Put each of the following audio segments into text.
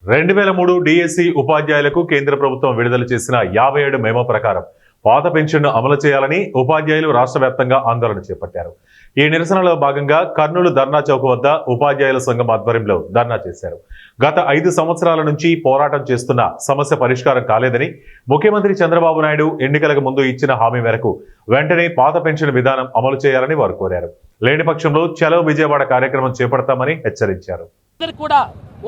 2003 DSC ఉపాధ్యాయులకు కేంద్ర ప్రభుత్వం విడుదల చేసిన 57 మెమో ప్రకారం పాత పెన్షన్ను అమలు చేయాలని ఉపాధ్యాయులు రాష్ట్ర వ్యాప్తంగా ఆందోళన చేపట్టారు. ఈ నిరసనలో భాగంగా కర్నూలు ధర్నా చౌక్ వద్ద ఉపాధ్యాయుల సంఘం ఆధ్వర్యంలో ధర్నా చేశారు. గత 5 సంవత్సరాల నుంచి పోరాటం చేస్తున్న సమస్య పరిష్కారం కాలేదని, ముఖ్యమంత్రి చంద్రబాబు నాయుడు ఎన్నికలకు ముందు ఇచ్చిన హామీ మేరకు వెంటనే పాత పెన్షన్ విధానం అమలు చేయాలని వారు కోరారు. లేని పక్షంలో చలో విజయవాడ కార్యక్రమం చేపడతామని హెచ్చరించారు.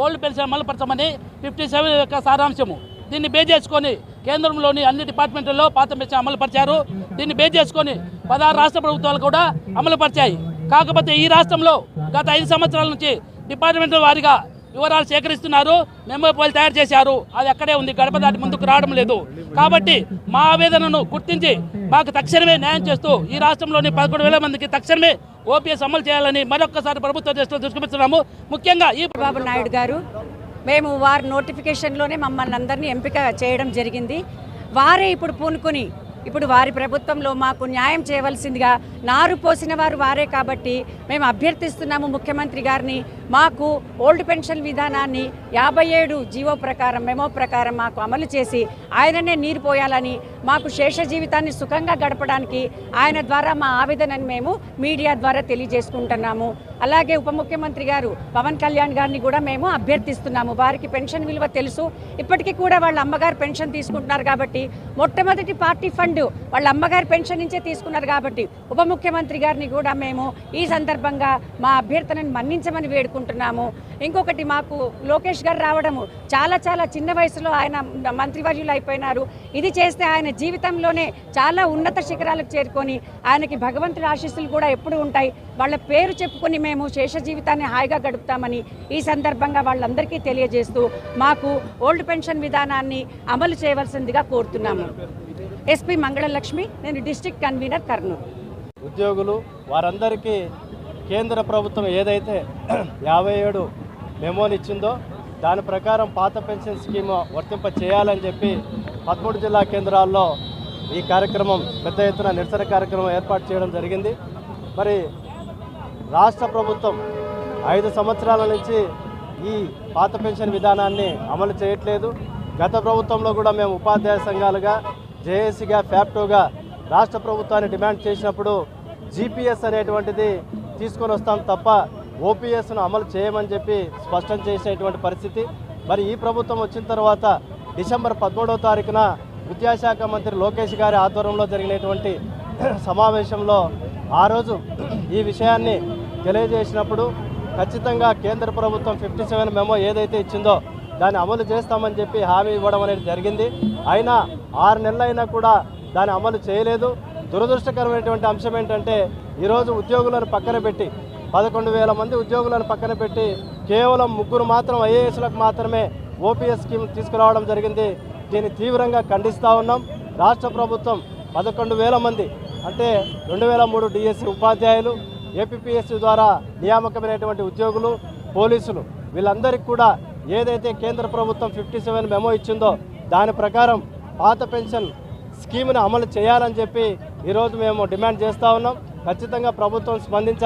ఓల్డ్ పెన్షన్ అమలుపరచమని 57 యొక్క సారాంశము. దీన్ని బేస్ చేసుకొని కేంద్రంలోని అన్ని డిపార్ట్మెంట్లలో పాత పెన్షన్ అమలుపరిచారు. దీన్ని బేస్ చేసుకొని 16 రాష్ట్ర ప్రభుత్వాలు కూడా అమలుపరిచాయి. కాకపోతే ఈ రాష్ట్రంలో గత 5 సంవత్సరాల నుంచి డిపార్ట్మెంట్ల వారీగా వివరాలు సేకరిస్తున్నారు, మెమో ఫైల్ తయారు చేశారు. అది అక్కడే ఉంది, గడప దాటి ముందుకు రావడం లేదు. కాబట్టి మా ఆవేదనను గుర్తించి మాకు తక్షణమే న్యాయం చేస్తూ ఈ రాష్ట్రంలోని 11,000 మందికి తక్షణమే ఓపీఎస్ అమలు చేయాలని మరొక్కసారి ప్రభుత్వ దృష్టిలో తీసుకువస్తున్నాము. ముఖ్యంగా ఈ చంద్రబాబు నాయుడు గారు మేము వారి నోటిఫికేషన్లోనే మమ్మల్ని అందరినీ ఎంపిక చేయడం జరిగింది. వారే ఇప్పుడు పూనుకొని ఇప్పుడు వారి ప్రభుత్వంలో మాకు న్యాయం చేయవలసిందిగా నారు పోసిన వారు వారే కాబట్టి మేము అభ్యర్థిస్తున్నాము ముఖ్యమంత్రి గారిని. మాకు ఓల్డ్ పెన్షన్ విధానాన్ని 57 జీవో ప్రకారం మెమో ప్రకారం మాకు అమలు చేసి ఆయననే నీరు పోయాలని, మాకు శేష జీవితాన్ని సుఖంగా గడపడానికి ఆయన ద్వారా మా ఆవేదనని మేము మీడియా ద్వారా తెలియజేసుకుంటున్నాము. అలాగే ఉప ముఖ్యమంత్రి గారు పవన్ కళ్యాణ్ గారిని కూడా మేము అభ్యర్థిస్తున్నాము. వారికి పెన్షన్ విలువ తెలుసు, ఇప్పటికీ కూడా వాళ్ళ అమ్మగారు పెన్షన్ తీసుకుంటున్నారు కాబట్టి మొట్టమొదటి పార్టీ ఫండ్ వాళ్ళ అమ్మగారి పెన్షన్ నుంచే తీసుకున్నారు కాబట్టి ఉప ముఖ్యమంత్రి గారిని కూడా మేము ఈ సందర్భంగా మా అభ్యర్థనను మన్నించమని వేడుకుంటున్నాము. ఇంకొకటి, మాకు లోకేష్ గారు రావడము చాలా చిన్న వయసులో ఆయన మంత్రివర్యులు అయిపోయినారు. ఇది చేస్తే ఆయన జీవితంలోనే చాలా ఉన్నత శిఖరాలకు చేరుకొని ఆయనకి భగవంతుడి ఆశీస్సులు కూడా ఎప్పుడు ఉంటాయి. వాళ్ళ పేరు చెప్పుకొని మేము శేష జీవితాన్ని హాయిగా గడుపుతామని ఈ సందర్భంగా వాళ్ళందరికీ తెలియజేస్తూ మాకు ఓల్డ్ పెన్షన్ విధానాన్ని అమలు చేయవలసిందిగా కోరుతున్నాము. ఎస్పీ మంగళలక్ష్మి, నేను డిస్ట్రిక్ట్ కన్వీనర్ కర్నూలు. ఉద్యోగులు వారందరికీ కేంద్ర ప్రభుత్వం ఏదైతే 57 మెమోని ఇచ్చిందో దాని ప్రకారం పాత పెన్షన్ స్కీమ్ వర్తింప చేయాలని చెప్పి 13 జిల్లా కేంద్రాల్లో ఈ కార్యక్రమం పెద్ద ఎత్తున నిరసన కార్యక్రమం ఏర్పాటు చేయడం జరిగింది. మరి రాష్ట్ర ప్రభుత్వం 5 సంవత్సరాల నుంచి ఈ పాత పెన్షన్ విధానాన్ని అమలు చేయట్లేదు. గత ప్రభుత్వంలో కూడా మేము ఉపాధ్యాయ సంఘాలుగా, జేఏసీగా, ఫ్యాప్టోగా రాష్ట్ర ప్రభుత్వాన్ని డిమాండ్ చేసినప్పుడు జీపీఎస్ అనేటువంటిది తీసుకొని వస్తాం తప్ప ఓపీఎస్ను అమలు చేయమని చెప్పి స్పష్టం చేసేటువంటి పరిస్థితి. మరి ఈ ప్రభుత్వం వచ్చిన తర్వాత డిసెంబర్ 13వ తారీఖున విద్యాశాఖ మంత్రి లోకేష్ గారి ఆధ్వర్యంలో జరిగినటువంటి సమావేశంలో ఆ రోజు ఈ విషయాన్ని తెలియజేసినప్పుడు ఖచ్చితంగా కేంద్ర ప్రభుత్వం 57 మెమో ఏదైతే ఇచ్చిందో దాన్ని అమలు చేస్తామని చెప్పి హామీ ఇవ్వడం అనేది జరిగింది. అయినా 6 నెలలైనా కూడా దాన్ని అమలు చేయలేదు. దురదృష్టకరమైనటువంటి అంశం ఏంటంటే ఈరోజు ఉద్యోగులను పక్కన పెట్టి 11,000 మంది ఉద్యోగులను పక్కన పెట్టి కేవలం 3 మాత్రం ఐఏఎస్లకు మాత్రమే ఓపీఎస్ స్కీమ్ తీసుకురావడం జరిగింది. దీన్ని తీవ్రంగా ఖండిస్తూ ఉన్నాం. రాష్ట్ర ప్రభుత్వం 11,000 మంది అంటే 2003 డిఎస్సి ఉపాధ్యాయులు, ఏపీపీఎస్సీ ద్వారా నియామకమైనటువంటి ఉద్యోగులు, పోలీసులు వీళ్ళందరికీ కూడా ఏదైతే కేంద్ర ప్రభుత్వం 57 మెమో ఇచ్చిందో దాని ప్రకారం పాత పెన్షన్ స్కీమ్ను అమలు చేయాలని చెప్పి ఈరోజు మేము డిమాండ్ చేస్తూ ఉన్నాం. ఖచ్చితంగా ప్రభుత్వం స్పందించాలి.